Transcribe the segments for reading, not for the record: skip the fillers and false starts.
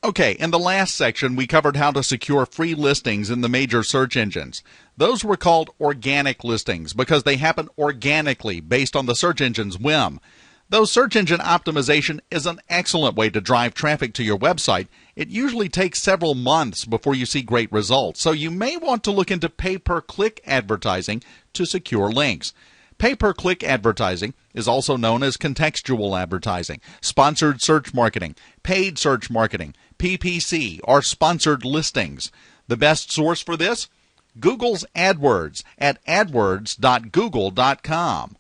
Okay, in the last section, we covered how to secure free listings in the major search engines. Those were called organic listings because they happen organically based on the search engine's whim. Though search engine optimization is an excellent way to drive traffic to your website, it usually takes several months before you see great results, so you may want to look into pay-per-click advertising to secure links. Pay-per-click advertising is also known as contextual advertising, sponsored search marketing, paid search marketing, PPC, or sponsored listings. The best source for this? Google's AdWords at adwords.google.com.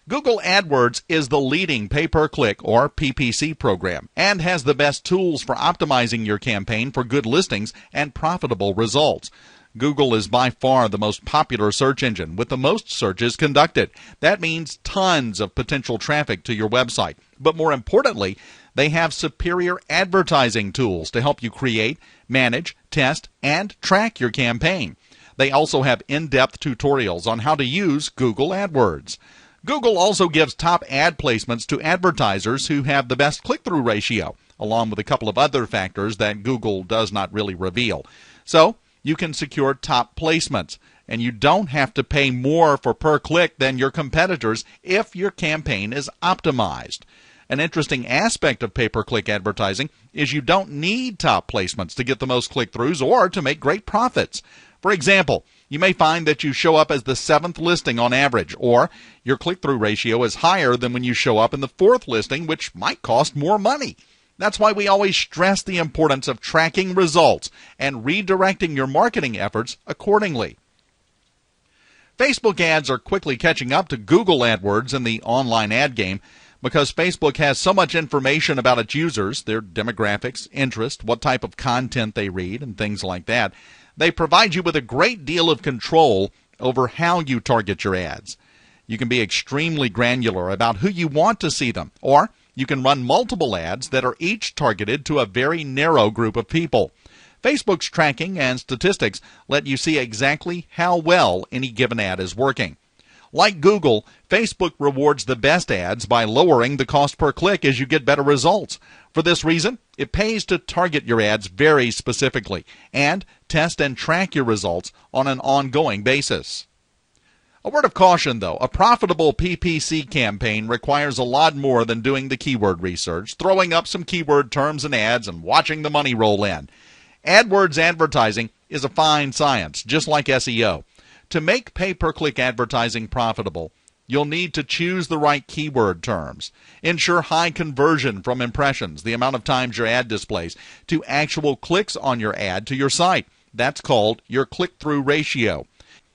Google AdWords is the leading pay-per-click or PPC program and has the best tools for optimizing your campaign for good listings and profitable results. Google is by far the most popular search engine with the most searches conducted. That means tons of potential traffic to your website. But more importantly, they have superior advertising tools to help you create, manage, test, and track your campaign. They also have in-depth tutorials on how to use Google AdWords. Google also gives top ad placements to advertisers who have the best click-through ratio, along with a couple of other factors that Google does not really reveal. So, you can secure top placements, and you don't have to pay more for per click than your competitors if your campaign is optimized. An interesting aspect of pay-per-click advertising is you don't need top placements to get the most click-throughs or to make great profits. For example, you may find that you show up as the 7th listing on average, or your click-through ratio is higher than when you show up in the 4th listing, which might cost more money. That's why we always stress the importance of tracking results and redirecting your marketing efforts accordingly. Facebook ads are quickly catching up to Google AdWords in the online ad game because Facebook has so much information about its users, their demographics, interest, what type of content they read, and things like that. They provide you with a great deal of control over how you target your ads. You can be extremely granular about who you want to see them, or you can run multiple ads that are each targeted to a very narrow group of people. Facebook's tracking and statistics let you see exactly how well any given ad is working. Like Google, Facebook rewards the best ads by lowering the cost per click as you get better results. For this reason, it pays to target your ads very specifically and test and track your results on an ongoing basis. A word of caution, though. A profitable PPC campaign requires a lot more than doing the keyword research, throwing up some keyword terms and ads, and watching the money roll in. AdWords advertising is a fine science, just like SEO. To make pay-per-click advertising profitable, you'll need to choose the right keyword terms, ensure high conversion from impressions, the amount of times your ad displays, to actual clicks on your ad to your site. That's called your click-through ratio.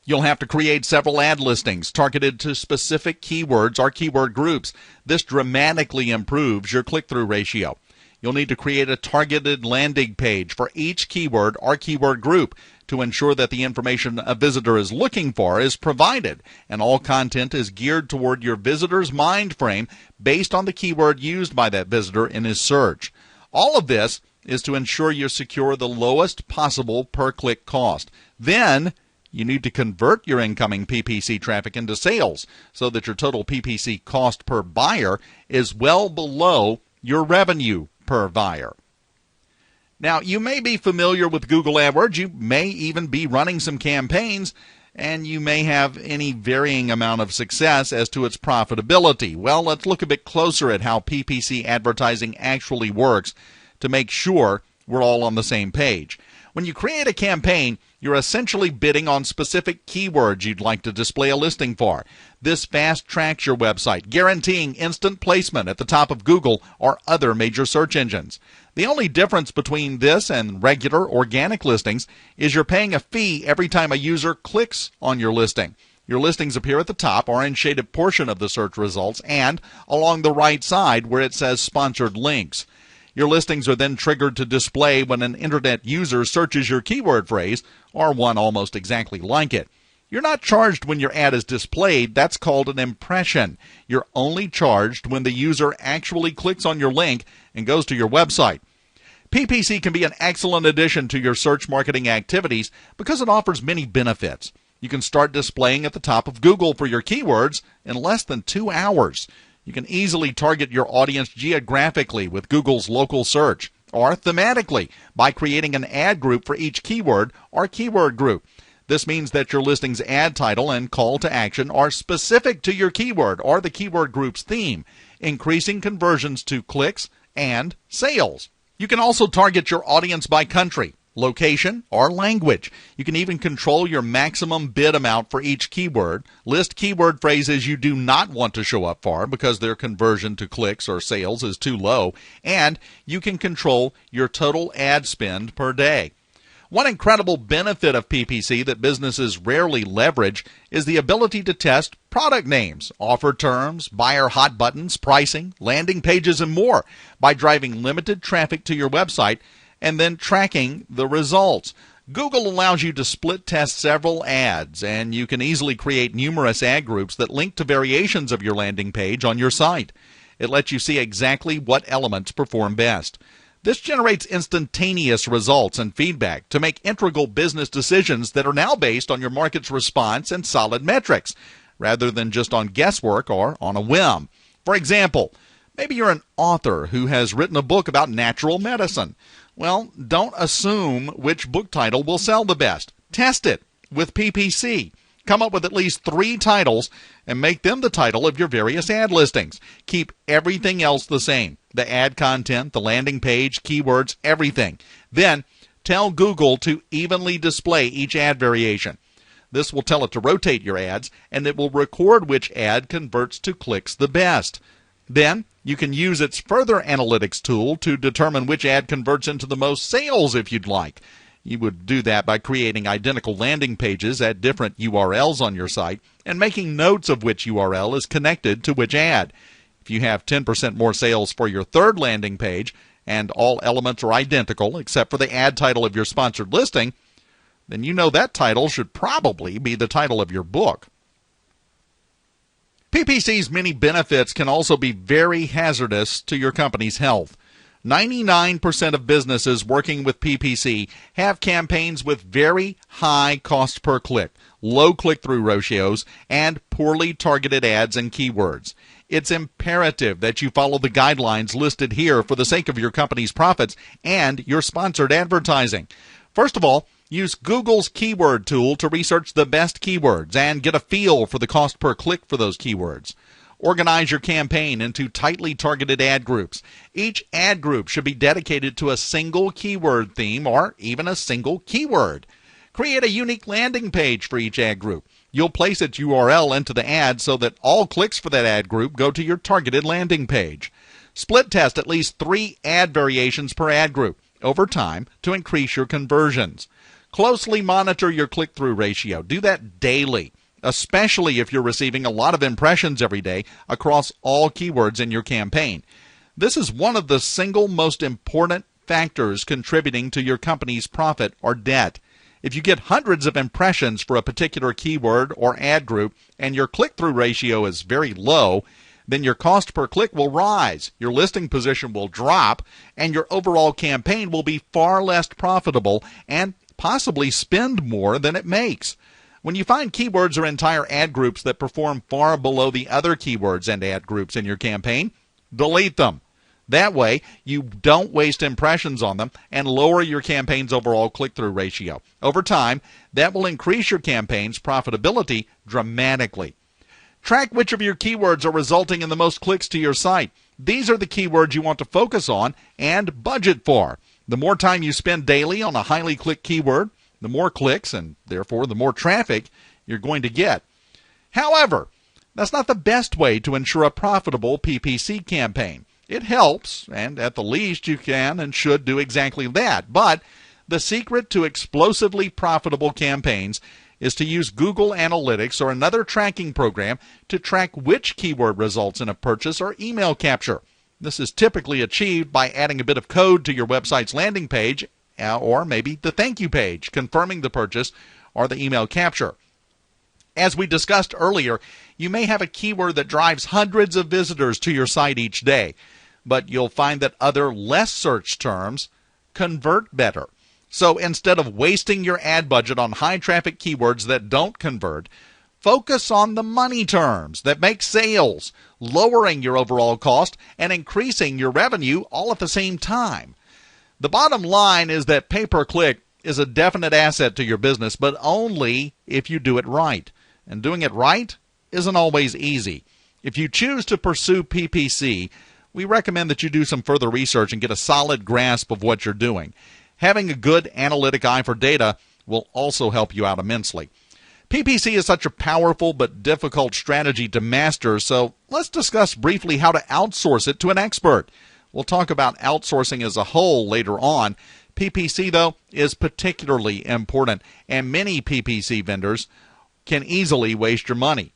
You'll have to create several ad listings targeted to specific keywords or keyword groups. This dramatically improves your click-through ratio. You'll need to create a targeted landing page for each keyword or keyword group to ensure that the information a visitor is looking for is provided, and all content is geared toward your visitor's mind frame based on the keyword used by that visitor in his search. All of this is to ensure you secure the lowest possible per-click cost. Then, you need to convert your incoming PPC traffic into sales so that your total PPC cost per buyer is well below your revenue per buyer. Now, you may be familiar with Google AdWords. You may even be running some campaigns, and you may have any varying amount of success as to its profitability. Well, let's look a bit closer at how PPC advertising actually works to make sure we're all on the same page. When you create a campaign, you're essentially bidding on specific keywords you'd like to display a listing for. This fast-tracks your website, guaranteeing instant placement at the top of Google or other major search engines. The only difference between this and regular organic listings is you're paying a fee every time a user clicks on your listing. Your listings appear at the top or in shaded portion of the search results and along the right side where it says sponsored links. Your listings are then triggered to display when an internet user searches your keyword phrase or one almost exactly like it. You're not charged when your ad is displayed. That's called an impression. You're only charged when the user actually clicks on your link and goes to your website. PPC can be an excellent addition to your search marketing activities because it offers many benefits. You can start displaying at the top of Google for your keywords in less than 2 hours. You can easily target your audience geographically with Google's local search. or thematically by creating an ad group for each keyword or keyword group. This means that your listing's ad title and call to action are specific to your keyword or the keyword group's theme, increasing conversions to clicks and sales. You can also target your audience by country, location, or language. You can even control your maximum bid amount for each keyword, list keyword phrases you do not want to show up for because their conversion to clicks or sales is too low, and you can control your total ad spend per day. One incredible benefit of PPC that businesses rarely leverage is the ability to test product names, offer terms, buyer hot buttons, pricing, landing pages, and more by driving limited traffic to your website and then tracking the results. Google allows you to split test several ads, and you can easily create numerous ad groups that link to variations of your landing page on your site. It lets you see exactly what elements perform best. This generates instantaneous results and feedback to make integral business decisions that are now based on your market's response and solid metrics, rather than just on guesswork or on a whim. For example, maybe you're an author who has written a book about natural medicine. Well, don't assume which book title will sell the best. Test it with PPC. Come up with at least 3 titles and make them the title of your various ad listings. Keep everything else the same. The ad content, the landing page, keywords, everything. Then tell Google to evenly display each ad variation. This will tell it to rotate your ads, and it will record which ad converts to clicks the best. Then you can use its further analytics tool to determine which ad converts into the most sales if you'd like. You would do that by creating identical landing pages at different URLs on your site and making notes of which URL is connected to which ad. If you have 10% more sales for your third landing page and all elements are identical except for the ad title of your sponsored listing, then you know that title should probably be the title of your book. PPC's many benefits can also be very hazardous to your company's health. 99% of businesses working with PPC have campaigns with very high cost per click, low click-through ratios, and poorly targeted ads and keywords. It's imperative that you follow the guidelines listed here for the sake of your company's profits and your sponsored advertising. First of all, use Google's keyword tool to research the best keywords and get a feel for the cost per click for those keywords. Organize your campaign into tightly targeted ad groups. Each ad group should be dedicated to a single keyword theme or even a single keyword. Create a unique landing page for each ad group. You'll place its URL into the ad so that all clicks for that ad group go to your targeted landing page. Split test at least 3 ad variations per ad group over time to increase your conversions. Closely monitor your click-through ratio. Do that daily, especially if you're receiving a lot of impressions every day across all keywords in your campaign. This is one of the single most important factors contributing to your company's profit or debt. If you get hundreds of impressions for a particular keyword or ad group and your click-through ratio is very low, then your cost per click will rise, your listing position will drop, and your overall campaign will be far less profitable and possibly spend more than it makes. When you find keywords or entire ad groups that perform far below the other keywords and ad groups in your campaign, delete them. That way, you don't waste impressions on them and lower your campaign's overall click-through ratio. Over time, that will increase your campaign's profitability dramatically. Track which of your keywords are resulting in the most clicks to your site. These are the keywords you want to focus on and budget for. The more time you spend daily on a highly clicked keyword, the more clicks and therefore the more traffic you're going to get. However, that's not the best way to ensure a profitable PPC campaign. It helps, and at the least you can and should do exactly that. But the secret to explosively profitable campaigns is to use Google Analytics or another tracking program to track which keyword results in a purchase or email capture. This is typically achieved by adding a bit of code to your website's landing page or maybe the thank you page, confirming the purchase or the email capture. As we discussed earlier, you may have a keyword that drives hundreds of visitors to your site each day, but you'll find that other less searched terms convert better. So instead of wasting your ad budget on high traffic keywords that don't convert, focus on the money terms that make sales, lowering your overall cost and increasing your revenue all at the same time. The bottom line is that pay-per-click is a definite asset to your business, but only if you do it right. And doing it right isn't always easy. If you choose to pursue PPC, we recommend that you do some further research and get a solid grasp of what you're doing. Having a good analytic eye for data will also help you out immensely. PPC is such a powerful but difficult strategy to master, so let's discuss briefly how to outsource it to an expert. We'll talk about outsourcing as a whole later on. PPC, though, is particularly important, and many PPC vendors can easily waste your money.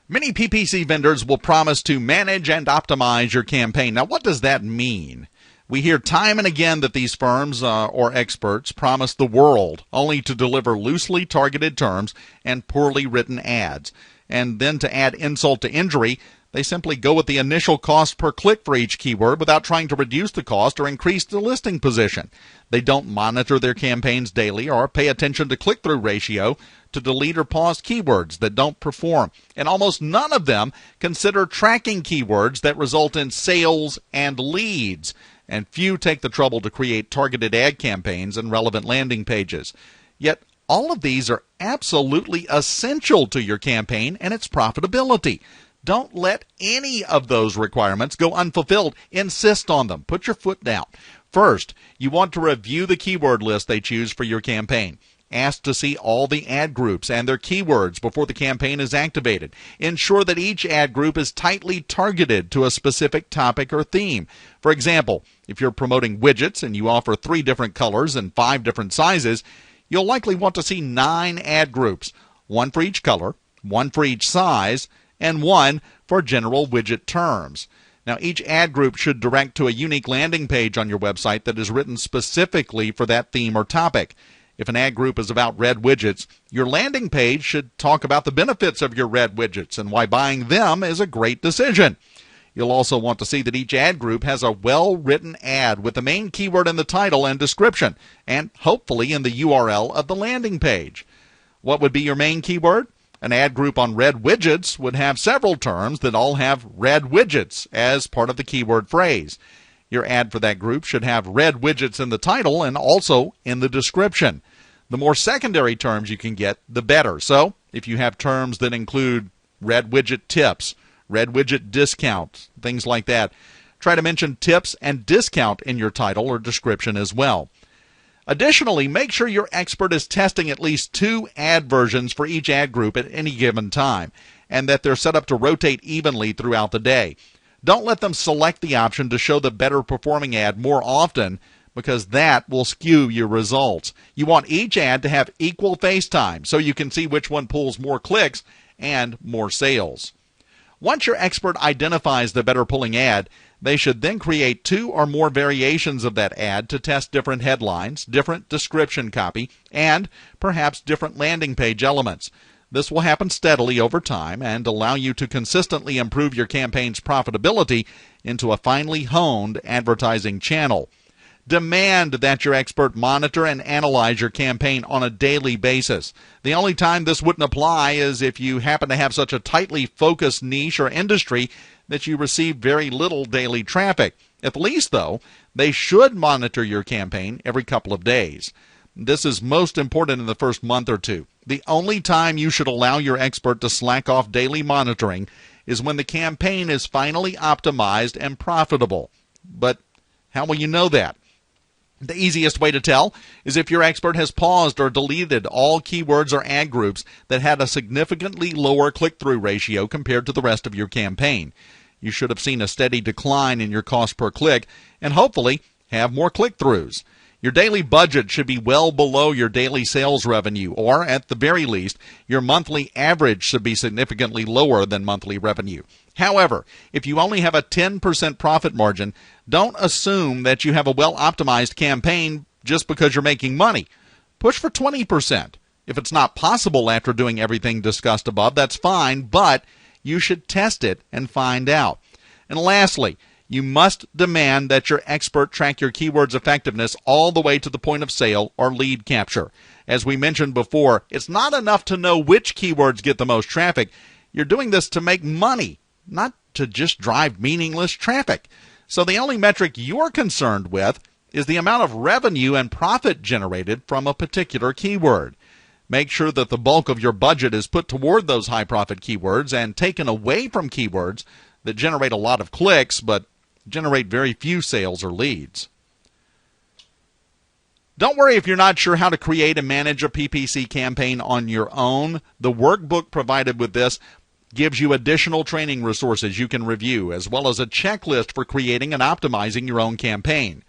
Many PPC vendors will promise to manage and optimize your campaign. Now, what does that mean? We hear time and again that these firms or experts promise the world only to deliver loosely targeted terms and poorly written ads. And then to add insult to injury, they simply go with the initial cost per click for each keyword without trying to reduce the cost or increase the listing position. They don't monitor their campaigns daily or pay attention to click-through ratio to delete or pause keywords that don't perform. And almost none of them consider tracking keywords that result in sales and leads. And few take the trouble to create targeted ad campaigns and relevant landing pages. Yet all of these are absolutely essential to your campaign and its profitability. Don't let any of those requirements go unfulfilled. Insist on them. Put your foot down. First, you want to review the keyword list they choose for your campaign. Ask to see all the ad groups and their keywords before the campaign is activated. Ensure that each ad group is tightly targeted to a specific topic or theme. For example, if you're promoting widgets and you offer 3 different colors and 5 different sizes, you'll likely want to see 9 ad groups, 1 for each color, 1 for each size, and 1 for general widget terms. Now, each ad group should direct to a unique landing page on your website that is written specifically for that theme or topic. If an ad group is about red widgets, your landing page should talk about the benefits of your red widgets and why buying them is a great decision. You'll also want to see that each ad group has a well-written ad with the main keyword in the title and description, and hopefully in the URL of the landing page. What would be your main keyword? An ad group on red widgets would have several terms that all have red widgets as part of the keyword phrase. Your ad for that group should have red widgets in the title and also in the description. The more secondary terms you can get, the better. So, if you have terms that include red widget tips, red widget discount, things like that, try to mention tips and discount in your title or description as well. Additionally, make sure your expert is testing at least 2 ad versions for each ad group at any given time, and that they're set up to rotate evenly throughout the day. Don't let them select the option to show the better performing ad more often, because that will skew your results. You want each ad to have equal face time so you can see which one pulls more clicks and more sales. Once your expert identifies the better pulling ad, they should then create 2 or more variations of that ad to test different headlines, different description copy, and perhaps different landing page elements. This will happen steadily over time and allow you to consistently improve your campaign's profitability into a finely honed advertising channel. Demand that your expert monitor and analyze your campaign on a daily basis. The only time this wouldn't apply is if you happen to have such a tightly focused niche or industry that you receive very little daily traffic. At least, though, they should monitor your campaign every couple of days. This is most important in the first month or 2. The only time you should allow your expert to slack off daily monitoring is when the campaign is finally optimized and profitable. But how will you know that? The easiest way to tell is if your expert has paused or deleted all keywords or ad groups that had a significantly lower click-through ratio compared to the rest of your campaign. You should have seen a steady decline in your cost per click and hopefully have more click-throughs. Your daily budget should be well below your daily sales revenue, or at the very least, your monthly average should be significantly lower than monthly revenue. However, if you only have a 10% profit margin, don't assume that you have a well-optimized campaign just because you're making money. Push for 20%. If it's not possible after doing everything discussed above, that's fine, but you should test it and find out. And lastly, you must demand that your expert track your keywords' effectiveness all the way to the point of sale or lead capture. As we mentioned before, it's not enough to know which keywords get the most traffic. You're doing this to make money, not to just drive meaningless traffic. So the only metric you're concerned with is the amount of revenue and profit generated from a particular keyword. Make sure that the bulk of your budget is put toward those high-profit keywords and taken away from keywords that generate a lot of clicks but generate very few sales or leads. Don't worry if you're not sure how to create and manage a PPC campaign on your own. The workbook provided with this gives you additional training resources you can review, as well as a checklist for creating and optimizing your own campaign.